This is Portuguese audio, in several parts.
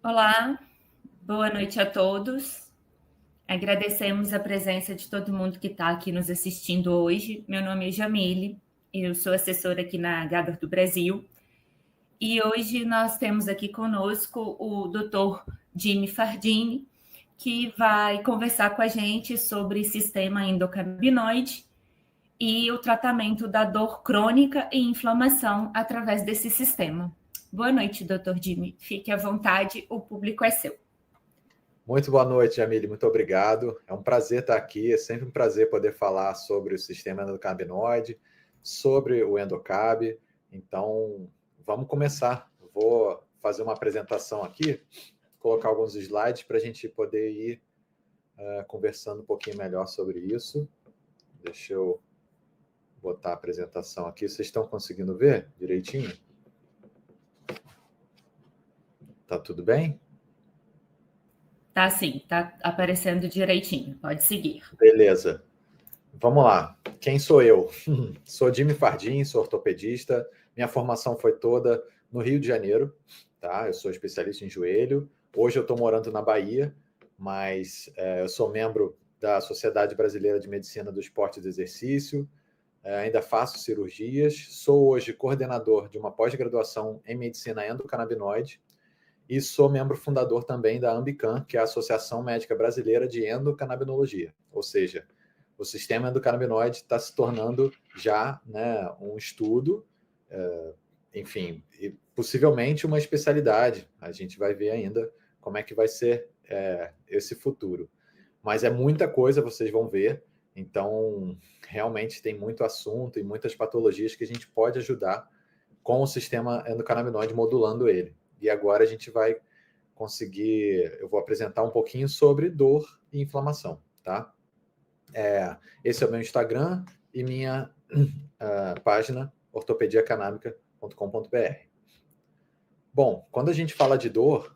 Olá, boa noite a todos. Agradecemos a presença de todo mundo que está aqui nos assistindo hoje. Meu nome é Jamile, eu sou assessora aqui na Gaber do Brasil. E hoje nós temos aqui conosco o Dr. Jimmy Fardini, que vai conversar com a gente sobre sistema endocannabinoide e o tratamento da dor crônica e inflamação através desse sistema. Boa noite, Dr. Jimmy. Fique à vontade, o público é seu. Muito boa noite, Jamile. Muito obrigado. É um prazer estar aqui. É sempre um prazer poder falar sobre o sistema endocannabinoide, sobre o Endocab. Então, vamos começar. Vou fazer uma apresentação aqui, colocar alguns slides para a gente poder ir conversando um pouquinho melhor sobre isso. Deixa eu botar a apresentação aqui. Vocês estão conseguindo ver direitinho? Tá tudo bem? Tá sim, tá aparecendo direitinho. Pode seguir. Beleza. Vamos lá. Quem sou eu? Sou Jimmy Fardini, sou ortopedista. Minha formação foi toda no Rio de Janeiro, tá? Eu sou especialista em joelho. Hoje eu estou morando na Bahia, mas eu sou membro da Sociedade Brasileira de Medicina do Esporte e do Exercício. Ainda faço cirurgias. Sou hoje coordenador de uma pós-graduação em medicina endocannabinoide e sou membro fundador também da Ambicam, que é a Associação Médica Brasileira de Endocannabinologia. Ou seja, o sistema endocannabinoide está se tornando já, né, um estudo, enfim, e possivelmente uma especialidade. A gente vai ver ainda como é que vai ser esse futuro. Mas é muita coisa, vocês vão ver. Então, realmente tem muito assunto e muitas patologias que a gente pode ajudar com o sistema endocannabinoide, modulando ele. E agora a gente vai conseguir... Eu vou apresentar um pouquinho sobre dor e inflamação, tá? Esse é o meu Instagram e minha página ortopediacanábica.com.br. Bom, quando a gente fala de dor,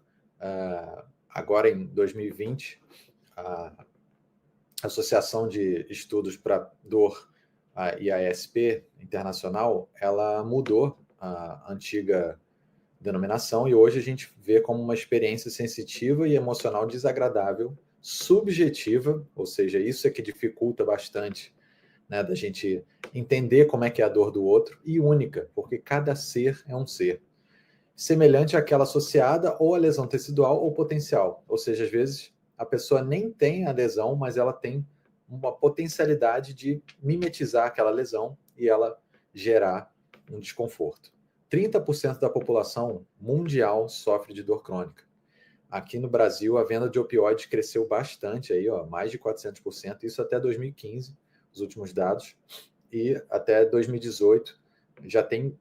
agora em 2020, a Associação de Estudos para Dor, a IASP Internacional, ela mudou a antiga denominação e hoje a gente vê como uma experiência sensitiva e emocional desagradável, subjetiva, ou seja, isso é que dificulta bastante, né, da gente entender como é que é a dor do outro, e única, porque cada ser é um ser. Semelhante àquela associada ou à lesão tecidual ou potencial, ou seja, às vezes a pessoa nem tem a lesão, mas ela tem uma potencialidade de mimetizar aquela lesão e ela gerar um desconforto. 30% da população mundial sofre de dor crônica. Aqui no Brasil, a venda de opioides cresceu bastante, aí, mais de 400%, isso até 2015, os últimos dados, e até 2018 já tem...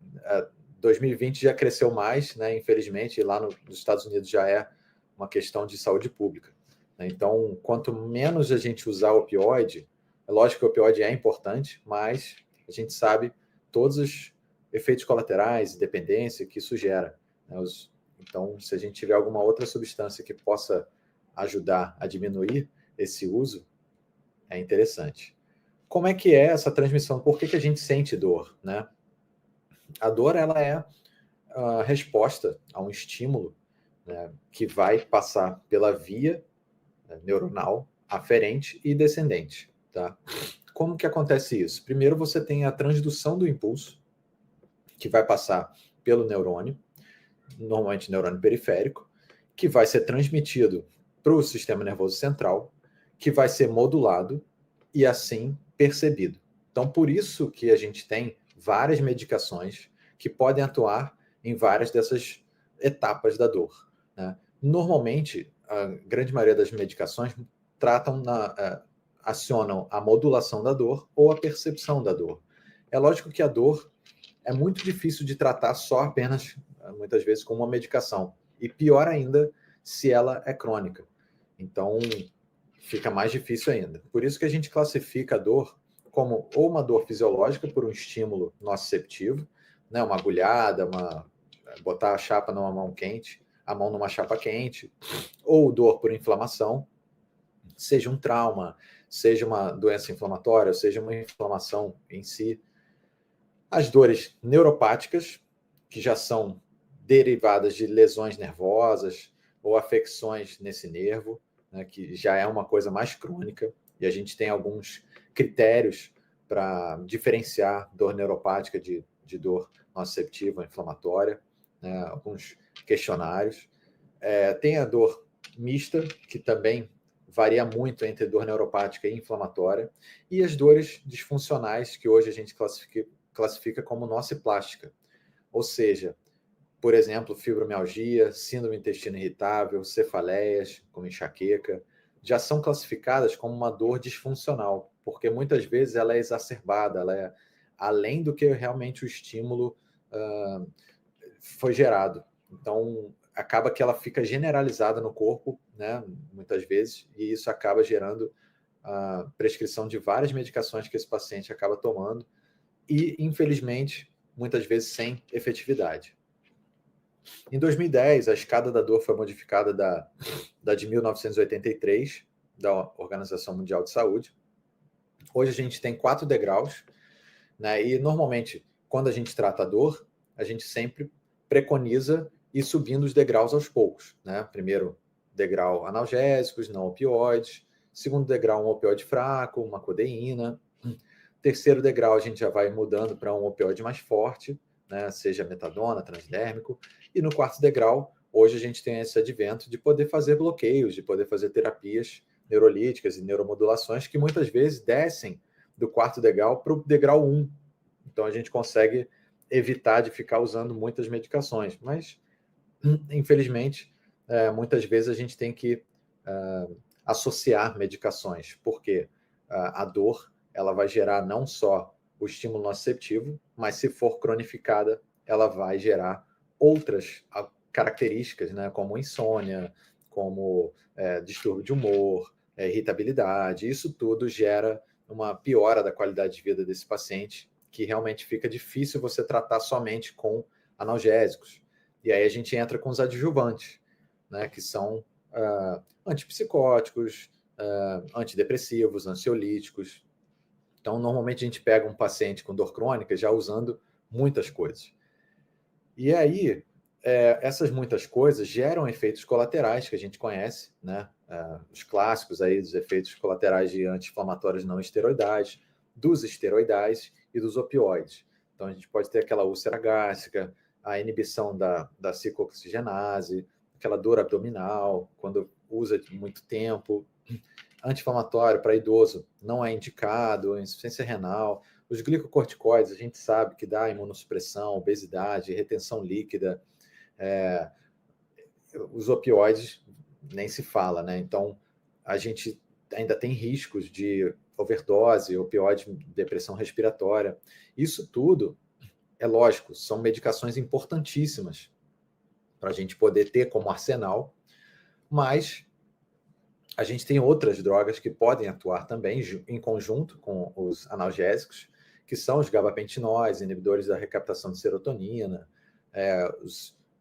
2020 já cresceu mais, né, infelizmente, e lá nos Estados Unidos já é uma questão de saúde pública. Então, quanto menos a gente usar opioide, é lógico que o opioide é importante, mas a gente sabe todos os efeitos colaterais e dependência que isso gera. Então, se a gente tiver alguma outra substância que possa ajudar a diminuir esse uso, é interessante. Como é que é essa transmissão? Por que a gente sente dor, né? A dor, ela é a resposta a um estímulo, né, que vai passar pela via neuronal aferente e descendente, tá? Como que acontece isso? Primeiro você tem a transdução do impulso, que vai passar pelo neurônio, normalmente neurônio periférico, que vai ser transmitido para o sistema nervoso central, que vai ser modulado e assim percebido. Então, por isso que a gente tem várias medicações que podem atuar em várias dessas etapas da dor, né? Normalmente, a grande maioria das medicações acionam a modulação da dor ou a percepção da dor. É lógico que a dor é muito difícil de tratar só apenas, muitas vezes, com uma medicação. E pior ainda, se ela é crônica. Então, fica mais difícil ainda. Por isso que a gente classifica a dor como ou uma dor fisiológica por um estímulo nociceptivo, né, uma agulhada, botar a chapa numa mão quente, a mão numa chapa quente, ou dor por inflamação, seja um trauma, seja uma doença inflamatória, seja uma inflamação em si. As dores neuropáticas, que já são derivadas de lesões nervosas, ou afecções nesse nervo, né, que já é uma coisa mais crônica, e a gente tem alguns critérios para diferenciar dor neuropática de dor nociceptiva ou inflamatória, né, alguns questionários. Tem a dor mista, que também varia muito entre dor neuropática e inflamatória, e as dores disfuncionais, que hoje a gente classifica como nociplástica, ou seja, por exemplo, fibromialgia, síndrome do intestino irritável, cefaleias, como enxaqueca, já são classificadas como uma dor disfuncional, porque muitas vezes ela é exacerbada, ela é além do que realmente o estímulo foi gerado. Então, acaba que ela fica generalizada no corpo, né, muitas vezes, e isso acaba gerando a prescrição de várias medicações que esse paciente acaba tomando e, infelizmente, muitas vezes sem efetividade. Em 2010, a escada da dor foi modificada da de 1983, da Organização Mundial de Saúde. Hoje a gente tem 4 degraus, né, e normalmente, quando a gente trata a dor, a gente sempre preconiza ir subindo os degraus aos poucos, né? Primeiro degrau analgésicos, não opioides. Segundo degrau, um opioide fraco, uma codeína. Terceiro degrau, a gente já vai mudando para um opioide mais forte, né? Seja metadona, transdérmico. E no quarto degrau, hoje a gente tem esse advento de poder fazer bloqueios, de poder fazer terapias neurolíticas e neuromodulações que muitas vezes descem do quarto degrau para o degrau 1. Então a gente consegue evitar de ficar usando muitas medicações, mas infelizmente muitas vezes a gente tem que associar medicações, porque a dor ela vai gerar não só o estímulo nociceptivo, mas se for cronificada, ela vai gerar outras características, né, como insônia, como distúrbio de humor, irritabilidade. Isso tudo gera uma piora da qualidade de vida desse paciente, que realmente fica difícil você tratar somente com analgésicos. E aí a gente entra com os adjuvantes, né, que são antipsicóticos, antidepressivos, ansiolíticos. Então, normalmente a gente pega um paciente com dor crônica já usando muitas coisas. E aí, essas muitas coisas geram efeitos colaterais que a gente conhece, né? Os clássicos aí dos efeitos colaterais de anti-inflamatórios não esteroidais, dos esteroidais e dos opioides. Então, a gente pode ter aquela úlcera gástrica, a inibição da ciclooxigenase, aquela dor abdominal, quando usa muito tempo. Anti-inflamatório para idoso não é indicado, insuficiência renal. Os glicocorticoides, a gente sabe que dá imunossupressão, obesidade, retenção líquida. Os opioides nem se fala, né? Então, a gente ainda tem riscos de overdose, opioide, depressão respiratória. Isso tudo, é lógico, são medicações importantíssimas para a gente poder ter como arsenal, mas a gente tem outras drogas que podem atuar também em conjunto com os analgésicos, que são os gabapentinóis, inibidores da recaptação de serotonina,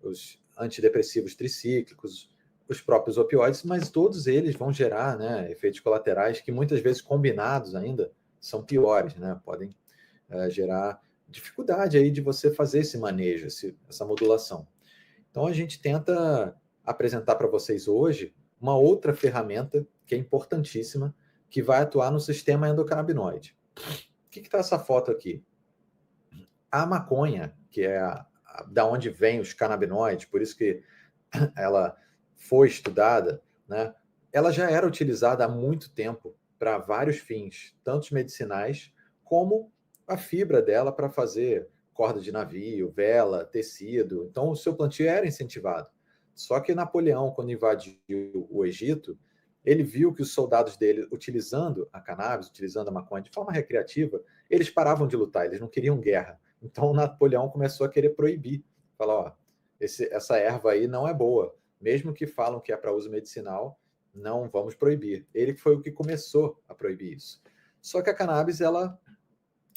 os antidepressivos tricíclicos, os próprios opioides, mas todos eles vão gerar, né, efeitos colaterais que muitas vezes combinados ainda são piores, né? Podem gerar dificuldade aí de você fazer esse manejo, essa modulação. Então a gente tenta apresentar para vocês hoje uma outra ferramenta que é importantíssima, que vai atuar no sistema endocannabinoide. O que está essa foto aqui? A maconha, que é da onde vem os canabinoides, por isso que ela foi estudada, né? Ela já era utilizada há muito tempo para vários fins, tanto medicinais como a fibra dela para fazer corda de navio, vela, tecido. Então, o seu plantio era incentivado. Só que Napoleão, quando invadiu o Egito, ele viu que os soldados dele, utilizando a cannabis, utilizando a maconha de forma recreativa, eles paravam de lutar, eles não queriam guerra. Então, Napoleão começou a querer proibir. Falar, ó, essa erva aí não é boa. Mesmo que falam que é para uso medicinal, não vamos proibir. Ele foi o que começou a proibir isso. Só que a cannabis, ela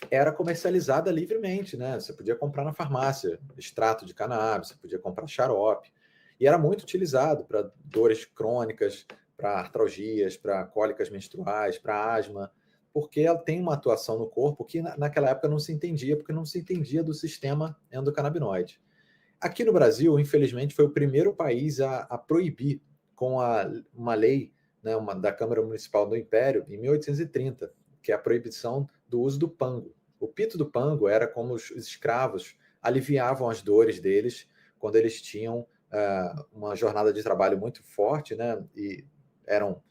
era comercializada livremente, né? Você podia comprar na farmácia extrato de cannabis, você podia comprar xarope. E era muito utilizado para dores crônicas, para artralgias, para cólicas menstruais, para asma, porque ela tem uma atuação no corpo que naquela época não se entendia, porque não se entendia do sistema endocannabinoide. Aqui no Brasil, infelizmente, foi o primeiro país a proibir com uma lei, né, da Câmara Municipal do Império, em 1830, que é a proibição do uso do pango. O pito do pango era como os escravos aliviavam as dores deles quando eles tinham uma jornada de trabalho muito forte, né, e eram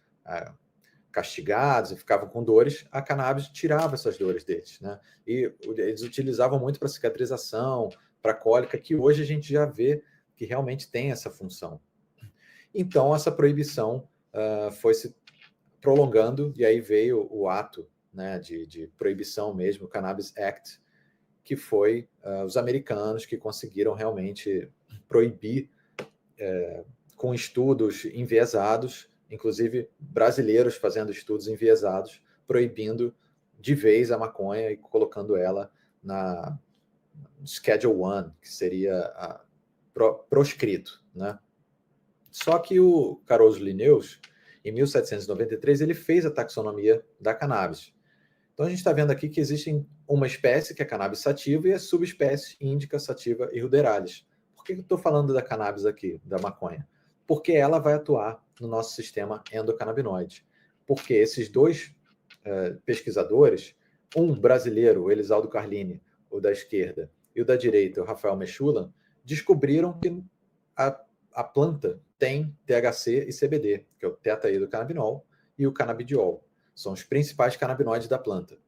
castigados e ficavam com dores. A cannabis tirava essas dores deles, né? E eles utilizavam muito para cicatrização, para cólica, que hoje a gente já vê que realmente tem essa função. Então, essa proibição foi se prolongando, e aí veio o ato, né, de proibição mesmo, o Cannabis Act, que foi os americanos que conseguiram realmente proibir com estudos enviesados, inclusive brasileiros fazendo estudos enviesados, proibindo de vez a maconha e colocando ela na Schedule 1, que seria proscrito, né? Só que o Caruso Linnaeus, em 1793, ele fez a taxonomia da cannabis. Então a gente está vendo aqui que existe uma espécie que é a cannabis sativa e a subespécie índica, sativa e ruderalis. Por que eu estou falando da cannabis aqui, da maconha? Porque ela vai atuar no nosso sistema endocannabinoide. Porque esses dois pesquisadores, um brasileiro, o Elisaldo Carlini, o da esquerda, e o da direita, o Rafael Mechulam, descobriram que a planta tem THC e CBD, que é o teta-hidrocannabinol e o canabidiol. São os principais canabinoides da planta.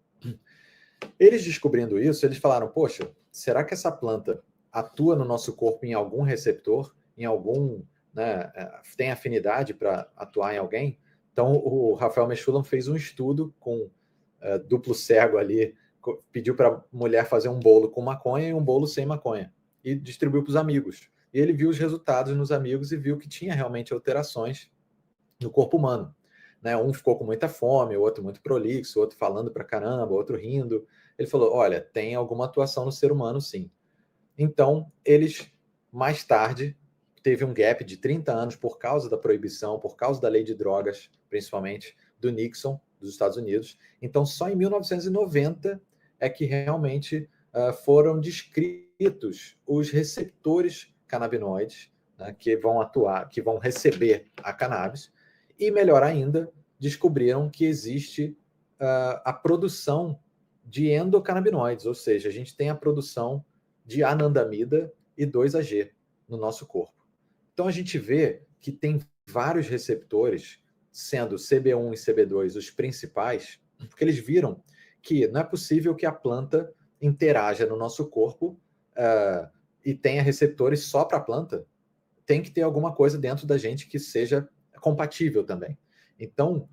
Eles descobrindo isso, eles falaram, poxa, será que essa planta atua no nosso corpo em algum receptor, em algum, né, tem afinidade para atuar em alguém? Então, o Rafael Mechulam fez um estudo com duplo cego ali, pediu para a mulher fazer um bolo com maconha e um bolo sem maconha, e distribuiu para os amigos. E ele viu os resultados nos amigos e viu que tinha realmente alterações no corpo humano. Né? Um ficou com muita fome, o outro muito prolixo, o outro falando pra caramba, o outro rindo. Ele falou, olha, tem alguma atuação no ser humano, sim. Então, eles, mais tarde, teve um gap de 30 anos por causa da proibição, por causa da lei de drogas, principalmente do Nixon, dos Estados Unidos. Então, só em 1990 é que realmente foram descritos os receptores canabinoides, né, que vão atuar, que vão receber a cannabis. E, melhor ainda, descobriram que existe a produção de endocannabinoides, ou seja, a gente tem a produção de anandamida e 2-AG no nosso corpo. Então, a gente vê que tem vários receptores, sendo CB1 e CB2 os principais, porque eles viram que não é possível que a planta interaja no nosso corpo e tenha receptores só para a planta. Tem que ter alguma coisa dentro da gente que seja compatível também. Então,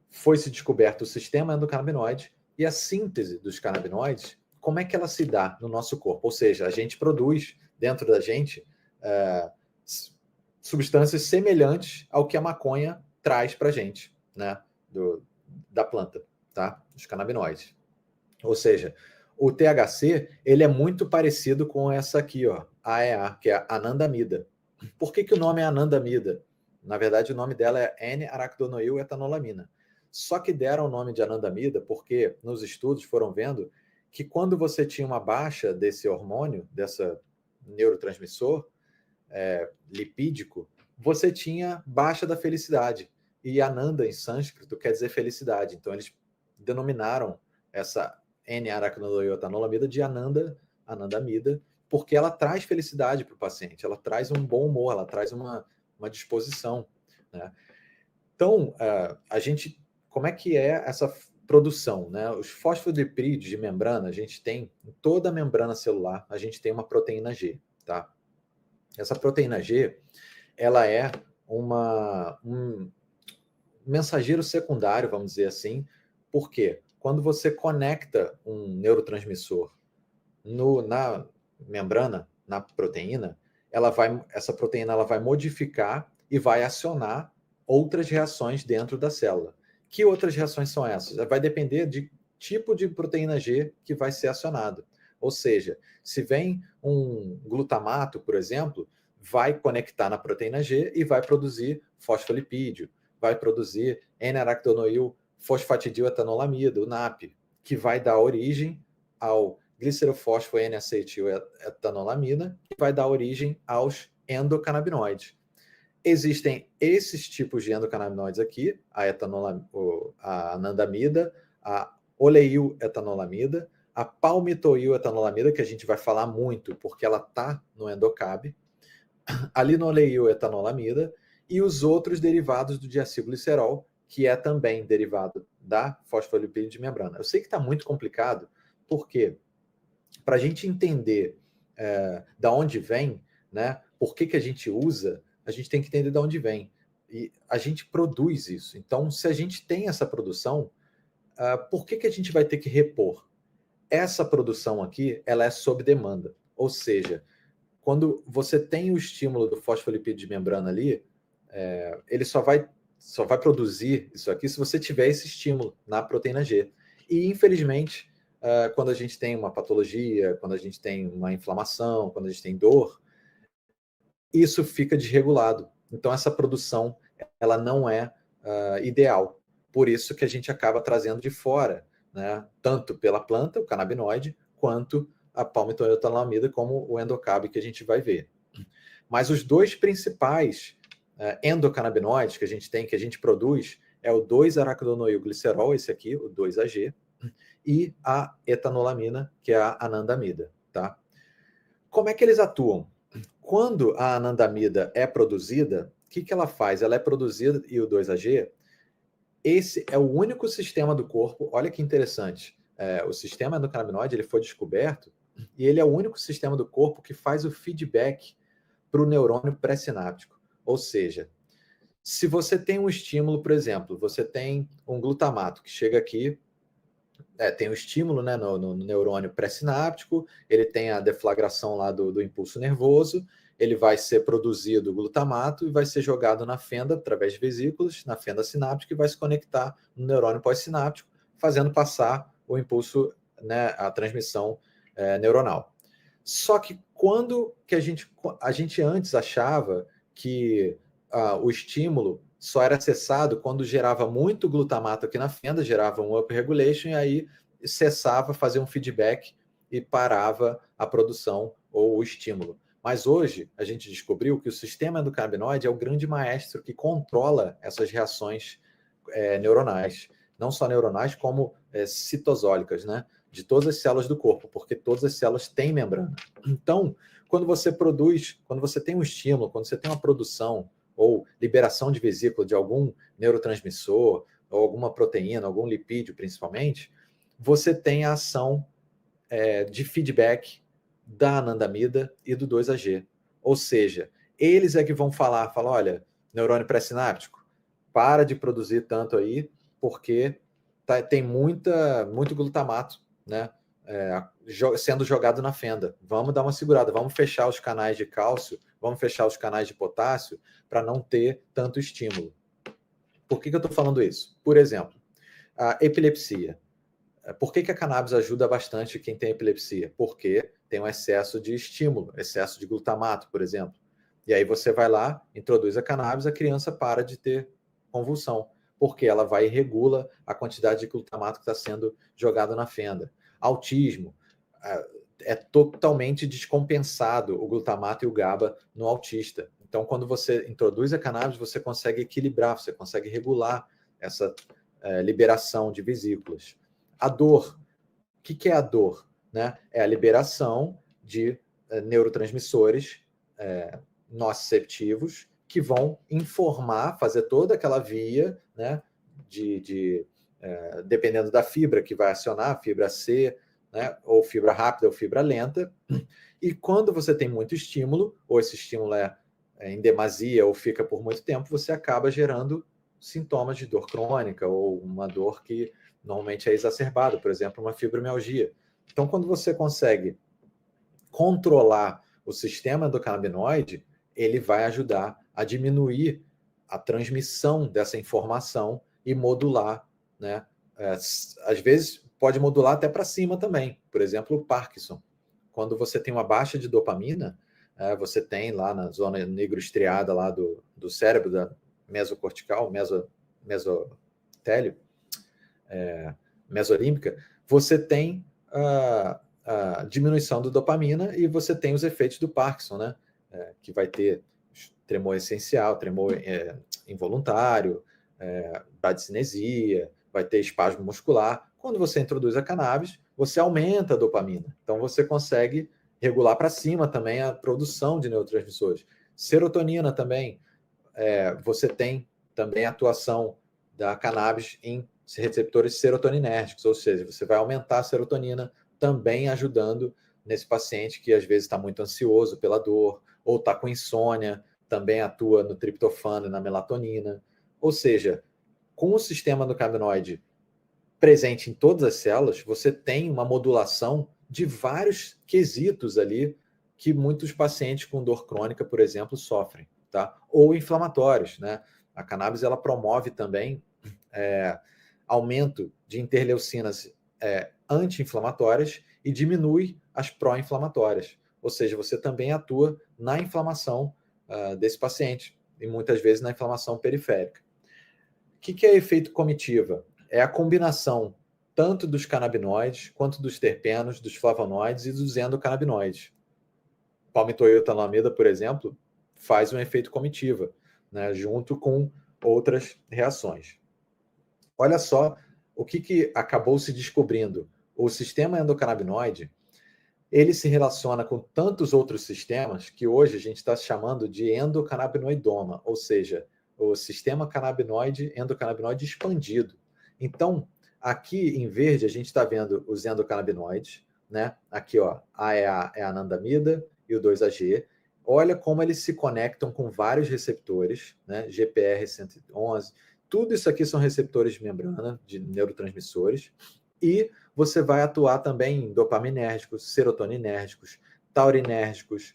foi-se descoberto o sistema endocannabinoide e a síntese dos canabinoides, como é que ela se dá no nosso corpo? Ou seja, a gente produz dentro da gente substâncias semelhantes ao que a maconha traz para a gente, né? Da planta, tá? Os canabinoides. Ou seja, o THC, ele é muito parecido com essa aqui, ó, AEA, que é a anandamida. Por que o nome é anandamida? Na verdade, o nome dela é N-aracdonoil-etanolamina. Só que deram o nome de anandamida porque nos estudos foram vendo que quando você tinha uma baixa desse hormônio, dessa neurotransmissor lipídico, você tinha baixa da felicidade. E Ananda, em sânscrito, quer dizer felicidade. Então, eles denominaram essa N-aracnodoiotanolamida de anandamida, porque ela traz felicidade para o paciente, ela traz um bom humor, ela traz uma disposição. Né? Então, a gente, como é que é essa produção? Né? Os fosfolipídios de membrana, a gente tem, em toda a membrana celular, a gente tem uma proteína G. Tá? Essa proteína G, ela é um mensageiro secundário, vamos dizer assim, porque quando você conecta um neurotransmissor na membrana, na proteína, essa proteína ela vai modificar e vai acionar outras reações dentro da célula. Que outras reações são essas? Vai depender de tipo de proteína G que vai ser acionado. Ou seja, se vem um glutamato, por exemplo, vai conectar na proteína G e vai produzir fosfolipídio, vai produzir N-aractonoil fosfatidiletanolamida, o NAP, que vai dar origem ao glicerofosfo N-acetil-etanolamina, que vai dar origem aos endocannabinoides. Existem esses tipos de endocannabinoides aqui, a anandamida, a oleil-etanolamida, a palmitoil-etanolamida, que a gente vai falar muito porque ela está no endocab, a linoleil-etanolamida e os outros derivados do diacilglicerol, que é também derivado da fosfolipídio de membrana. Eu sei que está muito complicado, porque para a gente entender da onde vem, né, por que a gente usa, a gente tem que entender de onde vem. E a gente produz isso. Então, se a gente tem essa produção, por que a gente vai ter que repor? Essa produção aqui, ela é sob demanda. Ou seja, quando você tem o estímulo do fosfolipídio de membrana ali, ele só vai produzir isso aqui se você tiver esse estímulo na proteína G. E, infelizmente, quando a gente tem uma patologia, quando a gente tem uma inflamação, quando a gente tem dor, isso fica desregulado. Então, essa produção ela não é ideal. Por isso que a gente acaba trazendo de fora, né, tanto pela planta, o canabinoide, quanto a palmitoil-etanolamida, como o endocab que a gente vai ver. Mas os dois principais endocannabinoides que a gente tem, que a gente produz, é o 2-araquidonoilglicerol, esse aqui, o 2-AG, e a etanolamina, que é a anandamida. Tá? Como é que eles atuam? Quando a anandamida é produzida, o que ela faz? Ela é produzida, e o 2-AG, esse é o único sistema do corpo, olha que interessante, o sistema endocannabinoide ele foi descoberto, e ele é o único sistema do corpo que faz o feedback para o neurônio pré-sináptico. Ou seja, se você tem um estímulo, por exemplo, você tem um glutamato que chega aqui, tem um estímulo, né, no neurônio pré-sináptico, ele tem a deflagração lá do impulso nervoso, ele vai ser produzido o glutamato e vai ser jogado na fenda, através de vesículas, na fenda sináptica e vai se conectar no neurônio pós-sináptico, fazendo passar o impulso, né, a transmissão neuronal. Só que quando que a gente antes achava que o estímulo só era acessado quando gerava muito glutamato aqui na fenda, gerava um upregulation e aí cessava, fazia um feedback e parava a produção ou o estímulo. Mas hoje a gente descobriu que o sistema endocannabinoide é o grande maestro que controla essas reações neuronais, não só neuronais como citosólicas, né? De todas as células do corpo, porque todas as células têm membrana. Então, quando você produz, quando você tem um estímulo, quando você tem uma produção ou liberação de vesícula de algum neurotransmissor, ou alguma proteína, algum lipídio principalmente, você tem a ação de feedback da anandamida e do 2-AG. Ou seja, eles é que vão falar, olha, neurônio pré-sináptico, para de produzir tanto aí, porque tem muito glutamato, né, sendo jogado na fenda. Vamos dar uma segurada, vamos fechar os canais de cálcio, vamos fechar os canais de potássio para não ter tanto estímulo. Por que eu estou falando isso? Por exemplo, a epilepsia. Por que a cannabis ajuda bastante quem tem epilepsia? Porque tem um excesso de estímulo, excesso de glutamato, por exemplo. E aí você vai lá, introduz a cannabis, a criança para de ter convulsão, porque ela vai e regula a quantidade de glutamato que está sendo jogado na fenda. Autismo, é totalmente descompensado o glutamato e o GABA no autista. Então, quando você introduz a cannabis, você consegue equilibrar, você consegue regular essa liberação de vesículas. A dor. O que é a dor? Né? É a liberação de neurotransmissores nociceptivos que vão informar, fazer toda aquela via, né, dependendo da fibra que vai acionar, fibra C, né, ou fibra rápida ou fibra lenta. E quando você tem muito estímulo, ou esse estímulo é em demasia ou fica por muito tempo, você acaba gerando sintomas de dor crônica ou uma dor que normalmente é exacerbada, por exemplo, uma fibromialgia. Então, quando você consegue controlar o sistema endocannabinoide, ele vai ajudar a diminuir a transmissão dessa informação e modular, né? Às vezes pode modular até para cima também. Por exemplo, o Parkinson. Quando você tem uma baixa de dopamina, você tem lá na zona negroestriada lá do cérebro, da mesocortical, mesotélio, mesolímbica, você tem a diminuição da dopamina e você tem os efeitos do Parkinson, né? Que vai ter tremor essencial, tremor involuntário, bradicinesia, vai ter espasmo muscular. Quando você introduz a cannabis, você aumenta a dopamina. Então você consegue regular para cima também a produção de neurotransmissores. Serotonina também, você tem também a atuação da cannabis em receptores serotoninérgicos, ou seja, você vai aumentar a serotonina, também ajudando nesse paciente que às vezes está muito ansioso pela dor, ou está com insônia, também atua no triptofano e na melatonina. Ou seja, com o sistema endocannabinoide presente em todas as células, você tem uma modulação de vários quesitos ali que muitos pacientes com dor crônica, por exemplo, sofrem, tá? Ou inflamatórios, né? A cannabis ela promove também aumento de interleucinas anti-inflamatórias e diminui as pró-inflamatórias. Ou seja, você também atua na inflamação desse paciente e muitas vezes na inflamação periférica. O que é efeito comitiva? É a combinação tanto dos canabinoides quanto dos terpenos, dos flavonoides e dos endocannabinoides. Palmitoilotalamida, por exemplo, faz um efeito comitiva, né, junto com outras reações. Olha só o que acabou se descobrindo. O sistema endocannabinoide, ele se relaciona com tantos outros sistemas que hoje a gente está chamando de endocannabinoidoma, ou seja, o sistema endocannabinoide expandido. Então, aqui em verde a gente está vendo os endocannabinoides, né? Aqui, ó, A é a anandamida e o 2-AG. Olha como eles se conectam com vários receptores, né? GPR111. Tudo isso aqui são receptores de membrana, de neurotransmissores. E você vai atuar também em dopaminérgicos, serotoninérgicos, taurinérgicos,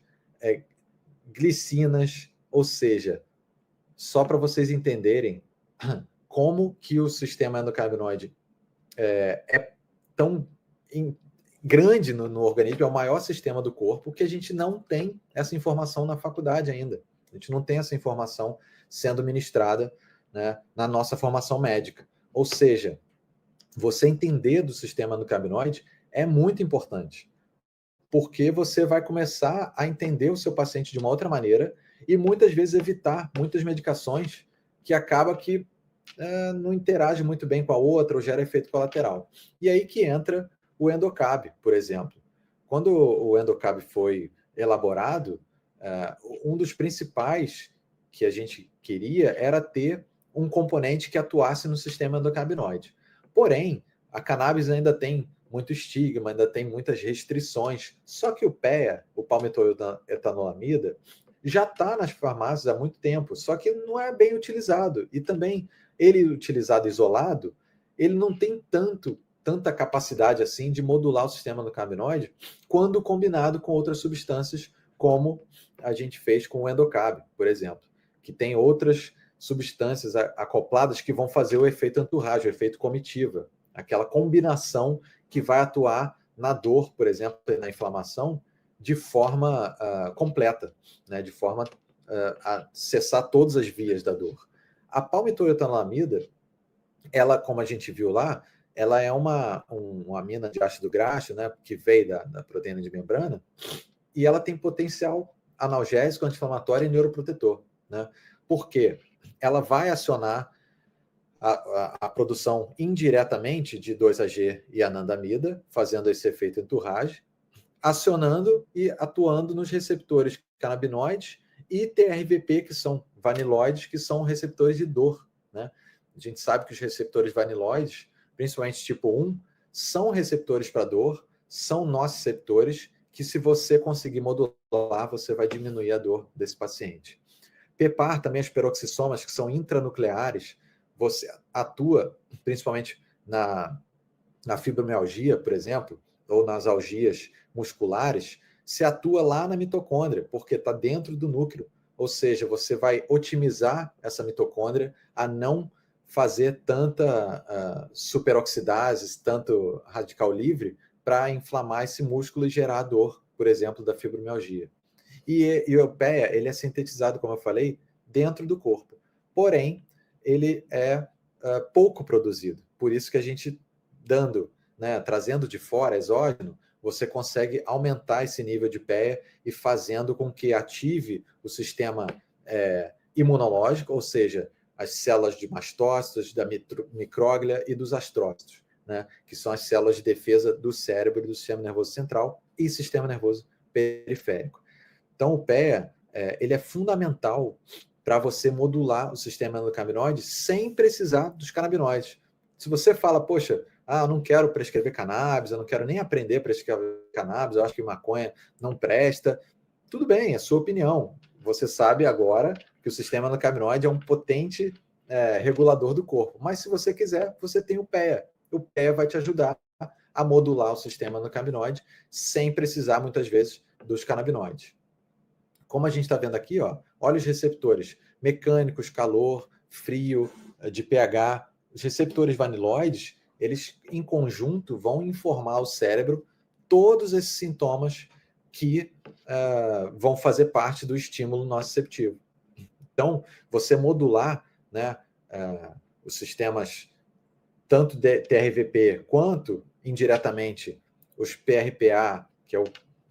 glicinas, ou seja, só para vocês entenderem como que o sistema endocannabinoide é tão grande no organismo, é o maior sistema do corpo, que a gente não tem essa informação na faculdade ainda. A gente não tem essa informação sendo ministrada, né, na nossa formação médica. Ou seja, você entender do sistema endocannabinoide é muito importante, porque você vai começar a entender o seu paciente de uma outra maneira e muitas vezes evitar muitas medicações que acaba que não interage muito bem com a outra ou gera efeito colateral. E aí que entra o Endocab, por exemplo. Quando o Endocab foi elaborado, um dos principais que a gente queria era ter um componente que atuasse no sistema endocannabinoide. Porém, a cannabis ainda tem muito estigma, ainda tem muitas restrições. Só que o PEA, o palmitoetanolamida, já está nas farmácias há muito tempo, só que não é bem utilizado. E também, ele utilizado isolado, ele não tem tanta capacidade assim de modular o sistema endocannabinoide quando combinado com outras substâncias, como a gente fez com o Endocab, por exemplo, que tem outras substâncias acopladas que vão fazer o efeito entourage, o efeito comitiva, aquela combinação que vai atuar na dor, por exemplo, na inflamação, de forma completa, né? De forma a cessar todas as vias da dor. A palmitoilotalamida, ela, como a gente viu lá, ela é uma amina de ácido graxo, né, que veio da proteína de membrana, e ela tem potencial analgésico, anti-inflamatório e neuroprotetor, né? Por quê? Ela vai acionar a produção indiretamente de 2-AG e anandamida, fazendo esse efeito entourage, acionando e atuando nos receptores canabinoides e TRVP, que são vaniloides, que são receptores de dor, né? A gente sabe que os receptores vaniloides, principalmente tipo 1, são receptores para dor, são nociceptores que, se você conseguir modular, você vai diminuir a dor desse paciente. PEPAR, também as peroxisomas, que são intranucleares, você atua principalmente na fibromialgia, por exemplo, ou nas algias musculares, se atua lá na mitocôndria, porque está dentro do núcleo. Ou seja, você vai otimizar essa mitocôndria a não fazer tanta superoxidase, tanto radical livre, para inflamar esse músculo e gerar dor, por exemplo, da fibromialgia. E o PEA, ele é sintetizado, como eu falei, dentro do corpo. Porém, ele é pouco produzido. Por isso que a gente trazendo de fora, exógeno, você consegue aumentar esse nível de PEA e fazendo com que ative o sistema imunológico, ou seja, as células de mastócitos, da micróglia e dos astrócitos, né, que são as células de defesa do cérebro e do sistema nervoso central e sistema nervoso periférico. Então, o PEA ele é fundamental para você modular o sistema endocannabinoide sem precisar dos canabinoides. Se você fala, poxa, eu não quero prescrever cannabis, eu não quero nem aprender a prescrever cannabis, eu acho que maconha não presta, tudo bem, é sua opinião. Você sabe agora que o sistema endocannabinoide é um potente regulador do corpo. Mas se você quiser, você tem o PEA. O PEA vai te ajudar a modular o sistema endocannabinoide sem precisar, muitas vezes, dos canabinoides. Como a gente está vendo aqui, olha os receptores mecânicos, calor, frio, de pH. Os receptores vaniloides, eles em conjunto vão informar ao cérebro todos esses sintomas que vão fazer parte do estímulo nociceptivo. Então, você modular, né, os sistemas tanto de TRVP quanto indiretamente os PRPA, que é o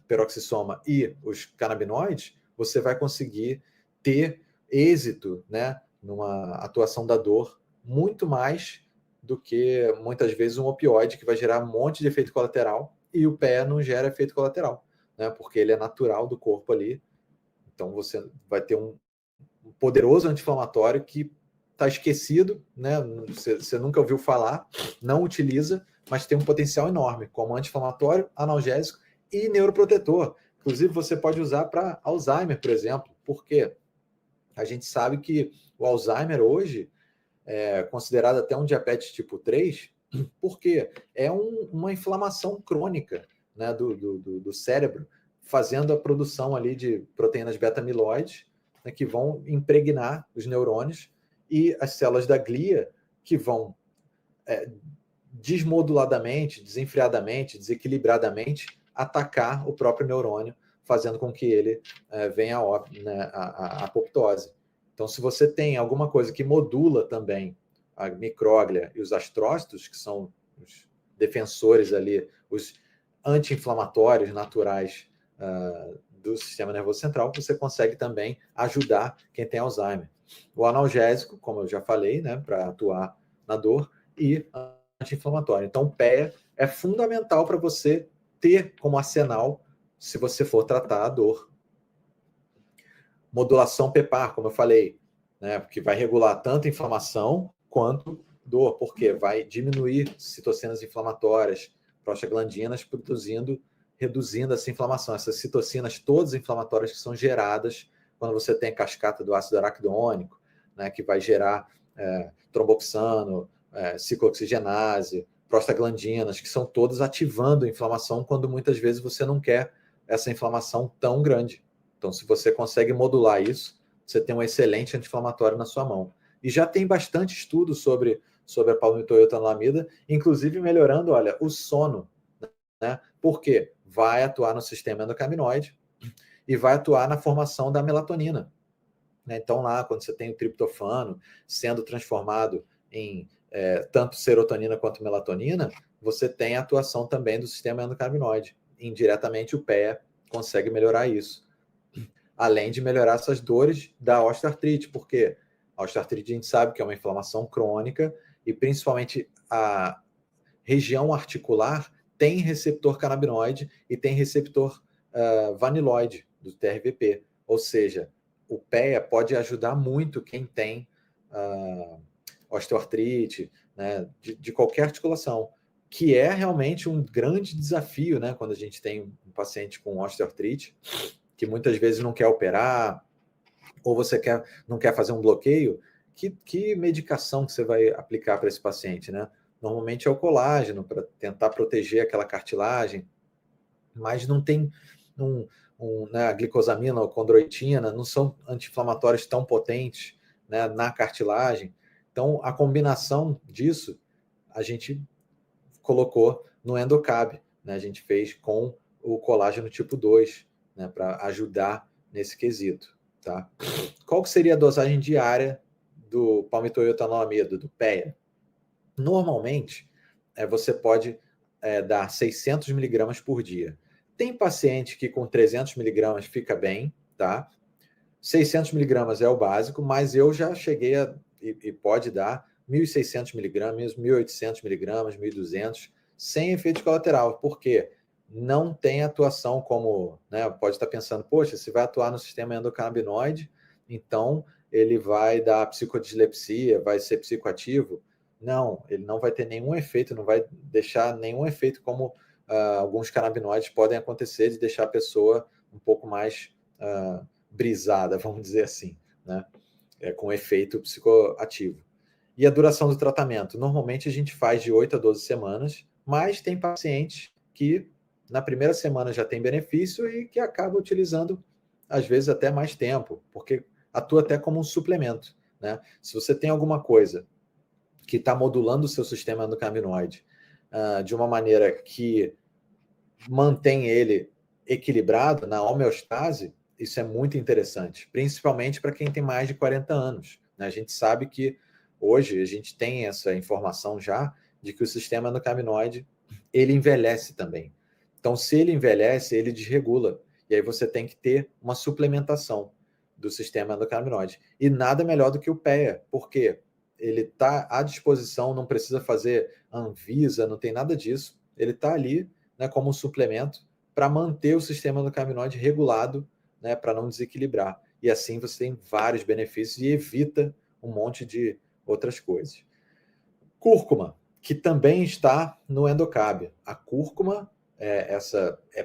peroxissoma, e os canabinoides, você vai conseguir ter êxito, né, numa atuação da dor muito mais do que muitas vezes um opioide que vai gerar um monte de efeito colateral e o PEA não gera efeito colateral, né, porque ele é natural do corpo ali. Então você vai ter um poderoso anti-inflamatório que está esquecido, né? Você nunca ouviu falar, não utiliza, mas tem um potencial enorme como anti-inflamatório, analgésico e neuroprotetor. Inclusive, você pode usar para Alzheimer, por exemplo, porque a gente sabe que o Alzheimer hoje é considerado até um diabetes tipo 3, porque é uma inflamação crônica, né, do cérebro, fazendo a produção ali de proteínas beta-amiloides, né, que vão impregnar os neurônios e as células da glia que vão desmoduladamente, desenfreadamente, desequilibradamente atacar o próprio neurônio, fazendo com que ele venha a apoptose. Então, se você tem alguma coisa que modula também a micróglia e os astrócitos, que são os defensores ali, os anti-inflamatórios naturais do sistema nervoso central, você consegue também ajudar quem tem Alzheimer. O analgésico, como eu já falei, né, para atuar na dor, e anti-inflamatório. Então, o PEA é fundamental para você ter como arsenal se você for tratar a dor. Modulação PEPAR, como eu falei, né, que vai regular tanto inflamação quanto dor, porque vai diminuir citocinas inflamatórias, prostaglandinas, reduzindo essa inflamação, essas citocinas todas inflamatórias que são geradas quando você tem a cascata do ácido araquidônico, né, que vai gerar tromboxano, ciclooxigenase, prostaglandinas, que são todas ativando a inflamação quando muitas vezes você não quer essa inflamação tão grande. Então, se você consegue modular isso, você tem um excelente anti-inflamatório na sua mão. E já tem bastante estudo sobre a palmitoyltanolamida, inclusive melhorando, olha, o sono, né? Porque vai atuar no sistema endocannabinoide e vai atuar na formação da melatonina. Então, lá, quando você tem o triptofano sendo transformado em tanto serotonina quanto melatonina, você tem a atuação também do sistema endocannabinoide. Indiretamente, o PEA consegue melhorar isso. Além de melhorar essas dores da osteoartrite, porque a osteoartrite a gente sabe que é uma inflamação crônica e principalmente a região articular tem receptor canabinoide e tem receptor vaniloide do TRVP. Ou seja, o PEA pode ajudar muito quem tem osteoartrite, né, de qualquer articulação, que é realmente um grande desafio, né, quando a gente tem um paciente com osteoartrite, que muitas vezes não quer operar, ou você não quer fazer um bloqueio, que medicação que você vai aplicar para esse paciente, né? Normalmente é o colágeno, para tentar proteger aquela cartilagem, mas não tem né, a glicosamina ou condroitina, não são anti-inflamatórios tão potentes, né, na cartilagem. Então, a combinação disso, a gente colocou no Endocab, né? A gente fez com o colágeno tipo 2, né, para ajudar nesse quesito, tá? Qual que seria a dosagem diária do palmitoyltanolamida, do PEA? Normalmente, você pode dar 600 miligramas por dia. Tem paciente que com 300 miligramas fica bem, tá? 600 miligramas é o básico, mas eu já cheguei e pode dar 1.600 miligramas, 1.800 miligramas, 1.200, sem efeito colateral. Por quê? Não tem atuação como, né, pode estar pensando, poxa, se vai atuar no sistema endocannabinoide, então ele vai dar psicodislipsia, vai ser psicoativo. Não, ele não vai ter nenhum efeito, não vai deixar nenhum efeito como alguns canabinoides podem acontecer, de deixar a pessoa um pouco mais brisada, vamos dizer assim, né? Com efeito psicoativo. E a duração do tratamento? Normalmente a gente faz de 8 a 12 semanas, mas tem pacientes que na primeira semana já tem benefício e que acaba utilizando, às vezes, até mais tempo, porque atua até como um suplemento, né? Se você tem alguma coisa que está modulando o seu sistema endocannabinoide de uma maneira que mantém ele equilibrado na homeostase, isso é muito interessante, principalmente para quem tem mais de 40 anos. Né? A gente sabe que hoje a gente tem essa informação já de que o sistema endocannabinoide ele envelhece também. Então, se ele envelhece, ele desregula. E aí você tem que ter uma suplementação do sistema endocannabinoide. E nada melhor do que o PEA, porque ele está à disposição, não precisa fazer Anvisa, não tem nada disso. Ele está ali, né, como um suplemento para manter o sistema endocannabinoide regulado, né, para não desequilibrar. E assim você tem vários benefícios e evita um monte de outras coisas. Cúrcuma, que também está no endocab. A cúrcuma,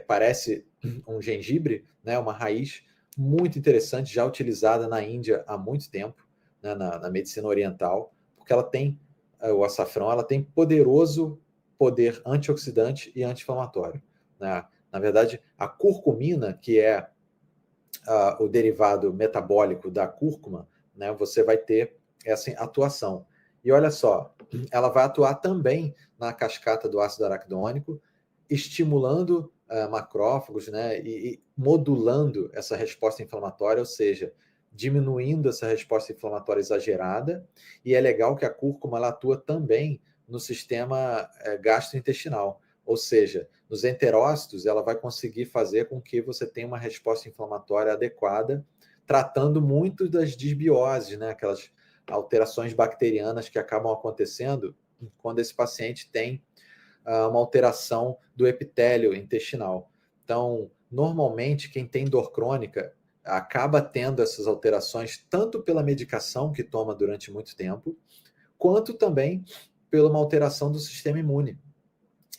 parece um gengibre, né, uma raiz muito interessante, já utilizada na Índia há muito tempo, né, na medicina oriental, porque ela tem, o açafrão, ela tem poderoso poder antioxidante e anti-inflamatório. Né? Na verdade, a curcumina, que é o derivado metabólico da cúrcuma, né, você vai ter essa atuação. E olha só, ela vai atuar também na cascata do ácido araquidônico, estimulando macrófagos, né, e modulando essa resposta inflamatória, ou seja, diminuindo essa resposta inflamatória exagerada. E é legal que a cúrcuma ela atua também no sistema gastrointestinal, ou seja, nos enterócitos ela vai conseguir fazer com que você tenha uma resposta inflamatória adequada, tratando muito das disbioses, né, aquelas alterações bacterianas que acabam acontecendo quando esse paciente tem uma alteração do epitélio intestinal. Então, normalmente, quem tem dor crônica acaba tendo essas alterações tanto pela medicação que toma durante muito tempo, quanto também pela uma alteração do sistema imune.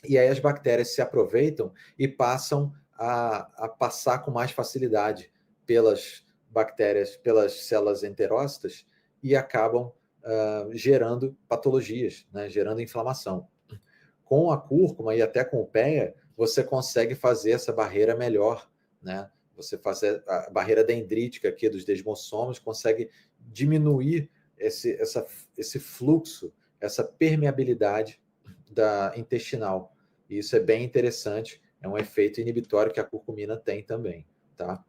E aí as bactérias se aproveitam e passam a passar com mais facilidade pelas bactérias, pelas células enterócitas e acabam gerando patologias, né, gerando inflamação. Com a cúrcuma e até com o PEA, você consegue fazer essa barreira melhor, né? Você fazer a barreira dendrítica aqui dos desmossomos, consegue diminuir esse fluxo, essa permeabilidade da intestinal. E isso é bem interessante, é um efeito inibitório que a curcumina tem também, tá?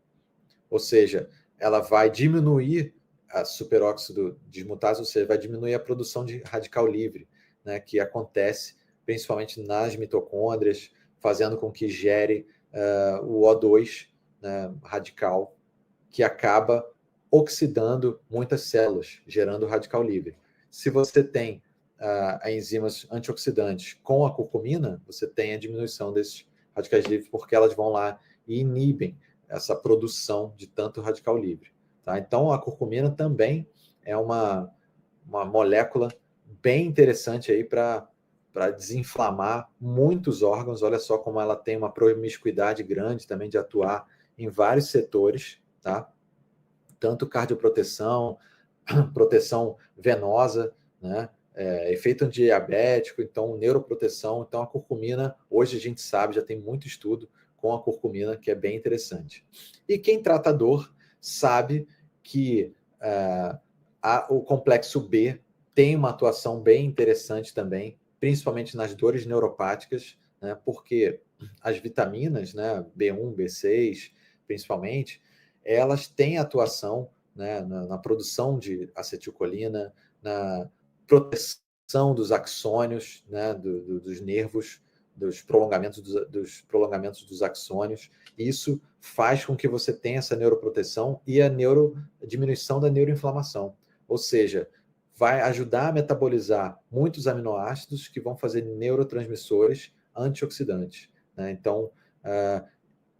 Ou seja, ela vai diminuir a superóxido dismutase, ou seja, vai diminuir a produção de radical livre, né, que acontece principalmente nas mitocôndrias, fazendo com que gere o O2, né, radical, que acaba oxidando muitas células, gerando radical livre. Se você tem enzimas antioxidantes com a curcumina, você tem a diminuição desses radicais livres, porque elas vão lá e inibem essa produção de tanto radical livre. Tá? Então, a curcumina também é uma molécula bem interessante aí para desinflamar muitos órgãos. Olha só como ela tem uma promiscuidade grande também de atuar em vários setores, tá? Tanto cardioproteção, proteção venosa, né? Efeito antidiabético, então neuroproteção. Então a curcumina, hoje a gente sabe, já tem muito estudo com a curcumina, que é bem interessante. E quem trata dor sabe que o complexo B tem uma atuação bem interessante também, principalmente nas dores neuropáticas, né, porque as vitaminas, né, B1, B6, principalmente, elas têm atuação, né, na produção de acetilcolina, na proteção dos axônios, né, dos nervos dos prolongamentos dos axônios. Isso faz com que você tenha essa neuroproteção e a diminuição da neuroinflamação. Ou seja, vai ajudar a metabolizar muitos aminoácidos que vão fazer neurotransmissores antioxidantes, né? Então,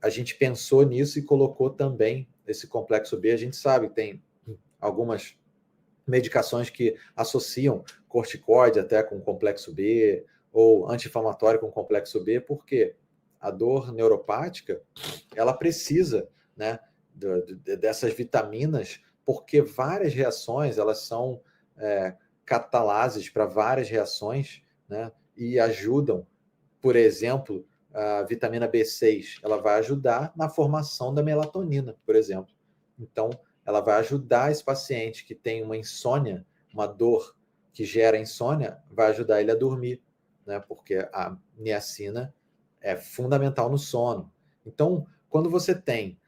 a gente pensou nisso e colocou também esse complexo B. A gente sabe que tem algumas medicações que associam corticoide até com complexo B, ou anti-inflamatório com complexo B, porque a dor neuropática, ela precisa, né, dessas vitaminas, porque várias reações, elas são catalases para várias reações, né, e ajudam, por exemplo, a vitamina B6, ela vai ajudar na formação da melatonina, por exemplo. Então, ela vai ajudar esse paciente que tem uma insônia, uma dor que gera insônia, vai ajudar ele a dormir, né? Porque a niacina é fundamental no sono. Então, quando você tem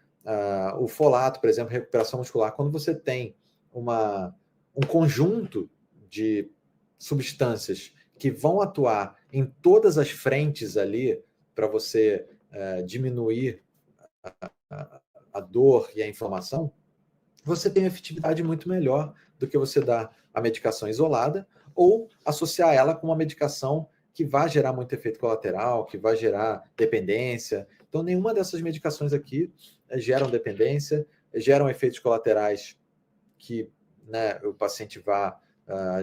o folato, por exemplo, recuperação muscular, quando você tem um conjunto de substâncias que vão atuar em todas as frentes ali para você diminuir a dor e a inflamação, você tem uma efetividade muito melhor do que você dar a medicação isolada ou associar ela com uma medicação que vai gerar muito efeito colateral, que vai gerar dependência. Então, nenhuma dessas medicações aqui geram dependência, geram efeitos colaterais que, né, o paciente vai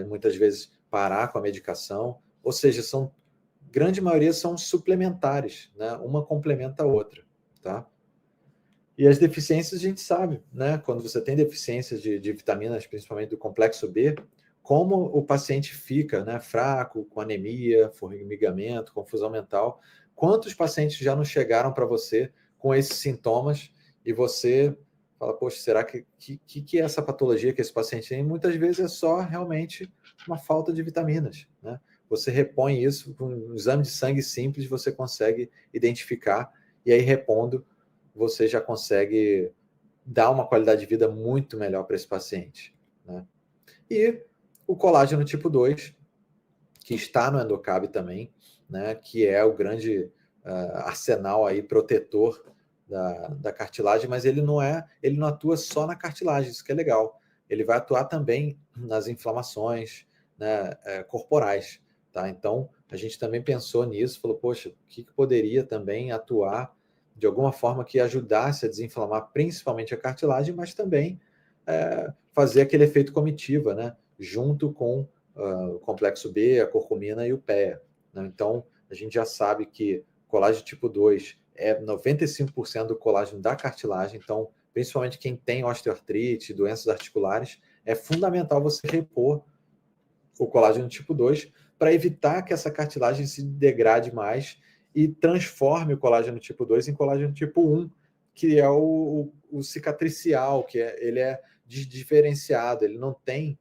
muitas vezes parar com a medicação, ou seja, grande maioria são suplementares, né? Uma complementa a outra, tá? E as deficiências a gente sabe, né? Quando você tem deficiências de vitaminas, principalmente do complexo B, como o paciente fica, né, fraco, com anemia, formigamento, confusão mental. Quantos pacientes já não chegaram para você com esses sintomas e você fala, poxa, será que é essa patologia que esse paciente tem? Muitas vezes é só realmente uma falta de vitaminas, né? Você repõe isso com um exame de sangue simples, você consegue identificar, e aí repondo, você já consegue dar uma qualidade de vida muito melhor para esse paciente, né? E o colágeno tipo 2, que está no Endocab também, né, que é o grande arsenal aí protetor da cartilagem, mas ele não atua só na cartilagem, isso que é legal. Ele vai atuar também nas inflamações, né, corporais, tá? Então, a gente também pensou nisso, falou, poxa, o que poderia também atuar de alguma forma que ajudasse a desinflamar principalmente a cartilagem, mas também fazer aquele efeito comitiva, né, junto com o complexo B, a curcumina e o PEA, né? Então, a gente já sabe que colágeno tipo 2 é 95% do colágeno da cartilagem, então, principalmente quem tem osteoartrite, doenças articulares, é fundamental você repor o colágeno tipo 2 para evitar que essa cartilagem se degrade mais e transforme o colágeno tipo 2 em colágeno tipo 1, que é o cicatricial, ele é diferenciado, ele não tem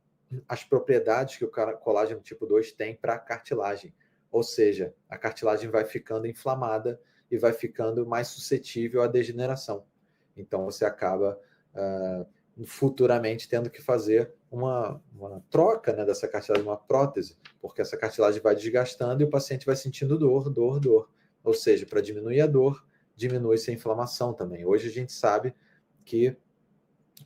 as propriedades que o colágeno tipo 2 tem para a cartilagem. Ou seja, a cartilagem vai ficando inflamada e vai ficando mais suscetível à degeneração. Então, você acaba futuramente tendo que fazer uma troca, né, dessa cartilagem, uma prótese, porque essa cartilagem vai desgastando e o paciente vai sentindo dor. Ou seja, para diminuir a dor, diminui-se a inflamação também. Hoje a gente sabe que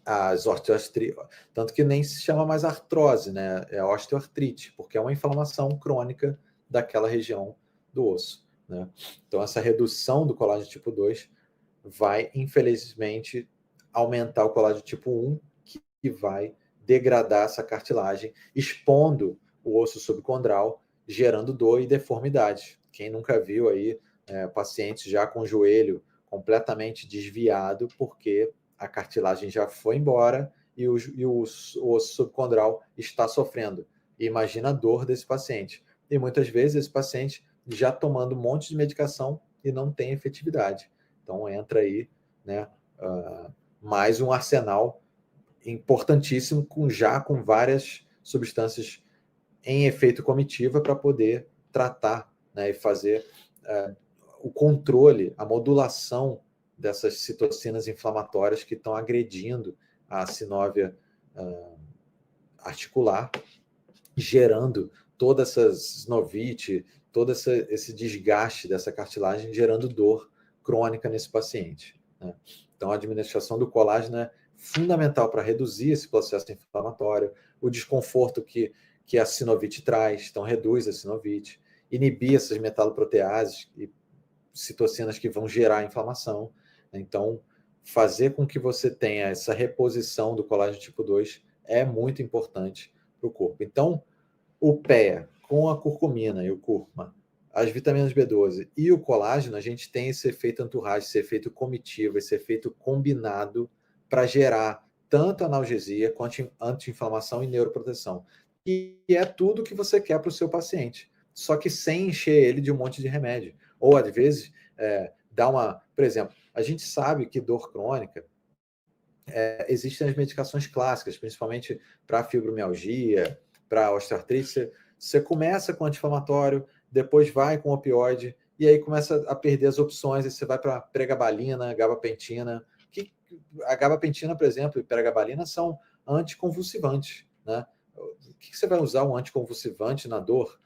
as osteoartrite, tanto que nem se chama mais artrose, né? É osteoartrite, porque é uma inflamação crônica daquela região do osso, né? Então, essa redução do colágeno tipo 2 vai, infelizmente, aumentar o colágeno tipo 1, que vai degradar essa cartilagem, expondo o osso subcondral, gerando dor e deformidade. Quem nunca viu aí pacientes já com o joelho completamente desviado, porque a cartilagem já foi embora e o osso subcondral está sofrendo. E imagina a dor desse paciente. E muitas vezes esse paciente já tomando um monte de medicação e não tem efetividade. Então entra aí, né, mais um arsenal importantíssimo com várias substâncias em efeito comitiva para poder tratar, né, e fazer o controle, a modulação dessas citocinas inflamatórias que estão agredindo a sinóvia articular, gerando todas essas sinovite, todo esse desgaste dessa cartilagem, gerando dor crônica nesse paciente, né? Então, a administração do colágeno é fundamental para reduzir esse processo inflamatório, o desconforto que a sinovite traz, então reduz a sinovite, inibir essas metaloproteases e citocinas que vão gerar inflamação. Então, fazer com que você tenha essa reposição do colágeno tipo 2 é muito importante para o corpo. Então, o PEA com a curcumina e o cúrcuma, as vitaminas B12 e o colágeno, a gente tem esse efeito entourage, esse efeito comitivo, esse efeito combinado para gerar tanto analgesia quanto anti-inflamação e neuroproteção. E é tudo que você quer para o seu paciente, só que sem encher ele de um monte de remédio. Ou, às vezes, dá uma... Por exemplo, a gente sabe que dor crônica, existem as medicações clássicas, principalmente para fibromialgia, para osteoartrite. Você começa com anti-inflamatório, depois vai com opioide, e aí começa a perder as opções, e você vai para pregabalina, gabapentina. A gabapentina, por exemplo, e pregabalina são anticonvulsivantes, né? O que você vai usar um anticonvulsivante na dor?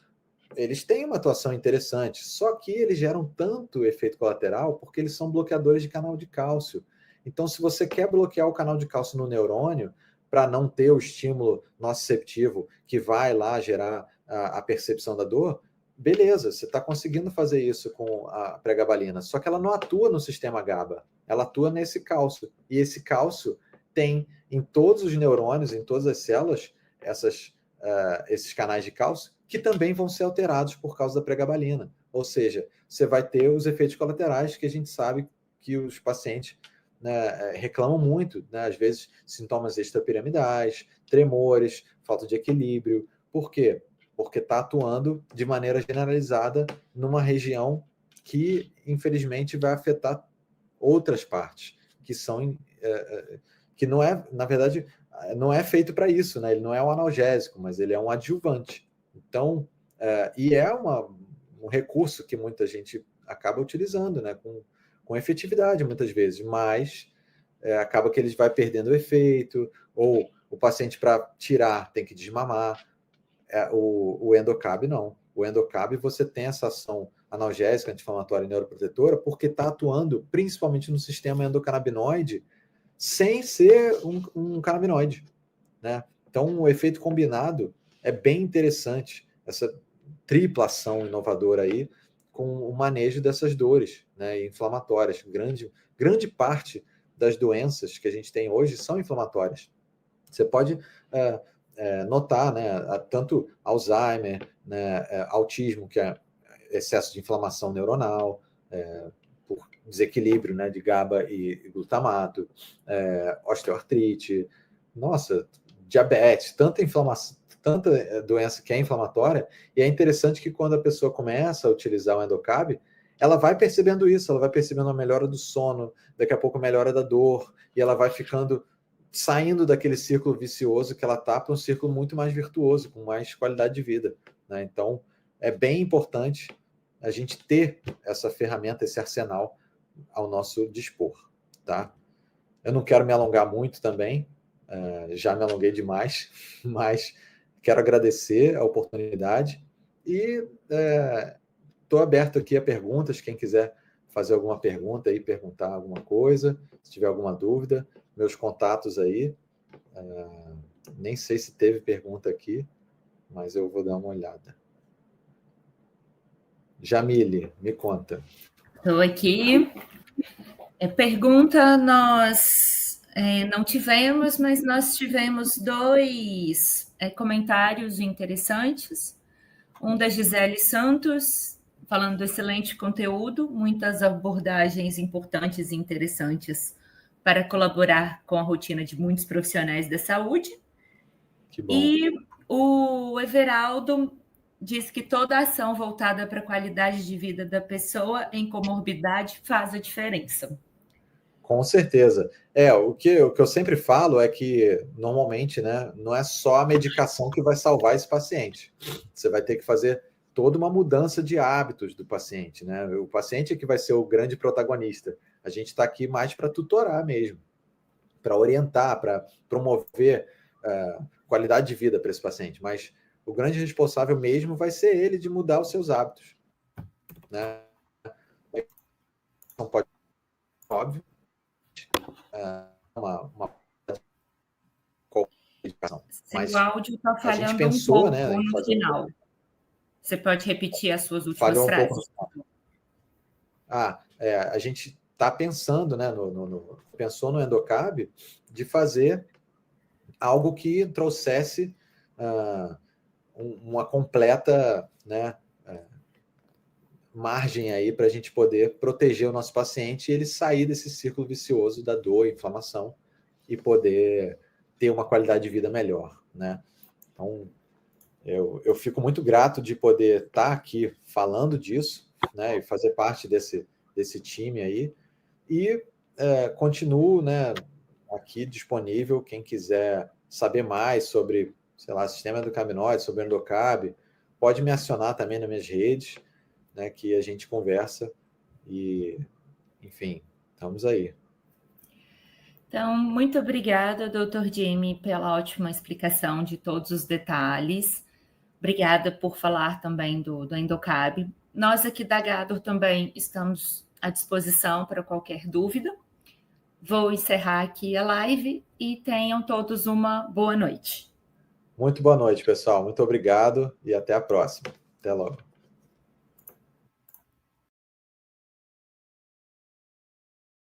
Eles têm uma atuação interessante, só que eles geram tanto efeito colateral porque eles são bloqueadores de canal de cálcio. Então, se você quer bloquear o canal de cálcio no neurônio, para não ter o estímulo nociceptivo que vai lá gerar a percepção da dor, beleza, você está conseguindo fazer isso com a pregabalina, só que ela não atua no sistema GABA, ela atua nesse cálcio. E esse cálcio tem em todos os neurônios, em todas as células, esses canais de cálcio, que também vão ser alterados por causa da pregabalina. Ou seja, você vai ter os efeitos colaterais que a gente sabe que os pacientes, né, reclamam muito, né? Às vezes sintomas extrapiramidais, tremores, falta de equilíbrio. Por quê? Porque está atuando de maneira generalizada numa região que, infelizmente, vai afetar outras partes, que são... que não é, na verdade, não é feito para isso, né? Ele não é um analgésico, mas ele é um adjuvante. Então, e é um recurso que muita gente acaba utilizando, né? Com efetividade, muitas vezes, mas acaba que ele vai perdendo o efeito, ou o paciente, para tirar, tem que desmamar. O Endocab, não. O Endocab, você tem essa ação analgésica, anti-inflamatória e neuroprotetora, porque está atuando principalmente no sistema endocannabinoide, sem ser um canabinoide, né? Então, o efeito combinado é bem interessante, essa tripla ação inovadora aí, com o manejo dessas dores, né, inflamatórias. Grande parte das doenças que a gente tem hoje são inflamatórias. Você pode notar, né, tanto Alzheimer, né, autismo, que é excesso de inflamação neuronal, por desequilíbrio, né, de GABA e glutamato, osteoartrite, diabetes, tanta inflamação, tanta doença que é inflamatória. E é interessante que quando a pessoa começa a utilizar o Endocab, ela vai percebendo isso, ela vai percebendo a melhora do sono, daqui a pouco a melhora da dor, e ela vai saindo daquele círculo vicioso que ela está para um círculo muito mais virtuoso, com mais qualidade de vida, né? Então, é bem importante a gente ter essa ferramenta, esse arsenal ao nosso dispor, tá? Eu não quero me alongar muito também, já me alonguei demais, mas quero agradecer a oportunidade e estou aberto aqui a perguntas. Quem quiser fazer alguma pergunta aí, perguntar alguma coisa, se tiver alguma dúvida, meus contatos aí. Nem sei se teve pergunta aqui, mas eu vou dar uma olhada. Jamile, me conta. Estou aqui. Pergunta nós não tivemos, mas nós tivemos 2 comentários interessantes. Um da Gisele Santos, falando do excelente conteúdo, muitas abordagens importantes e interessantes para colaborar com a rotina de muitos profissionais da saúde. Que bom. E o Everaldo diz que toda ação voltada para a qualidade de vida da pessoa em comorbidade faz a diferença. Com certeza. O que eu sempre falo é que, normalmente, né, não é só a medicação que vai salvar esse paciente. Você vai ter que fazer toda uma mudança de hábitos do paciente, né? O paciente é que vai ser o grande protagonista. A gente está aqui mais para tutorar mesmo, para orientar, para promover qualidade de vida para esse paciente. Mas o grande responsável mesmo vai ser ele de mudar os seus hábitos. né? Não pode, óbvio, uma educação. Seu Mas áudio está a gente falhando um pensou, né, pouco em no fazer um final. Você pode repetir as suas últimas falhou um pouco. frases? A gente está pensando, né, pensou no Endocab de fazer algo que trouxesse uma completa, né, margem aí para a gente poder proteger o nosso paciente e ele sair desse círculo vicioso da dor, inflamação e poder ter uma qualidade de vida melhor, né? Então, eu fico muito grato de poder estar aqui falando disso, né, e fazer parte desse time aí, e continuo, né, aqui disponível, quem quiser saber mais sobre, sei lá, sistema endocannabinoide, sobre Endocab, pode me acionar também nas minhas redes, né, que a gente conversa e, enfim, estamos aí. Então, muito obrigada, Dr. Jamie, pela ótima explicação de todos os detalhes. Obrigada por falar também do Endocab. Nós aqui da Gador também estamos à disposição para qualquer dúvida. Vou encerrar aqui a live e tenham todos uma boa noite. Muito boa noite, pessoal. Muito obrigado e até a próxima. Até logo.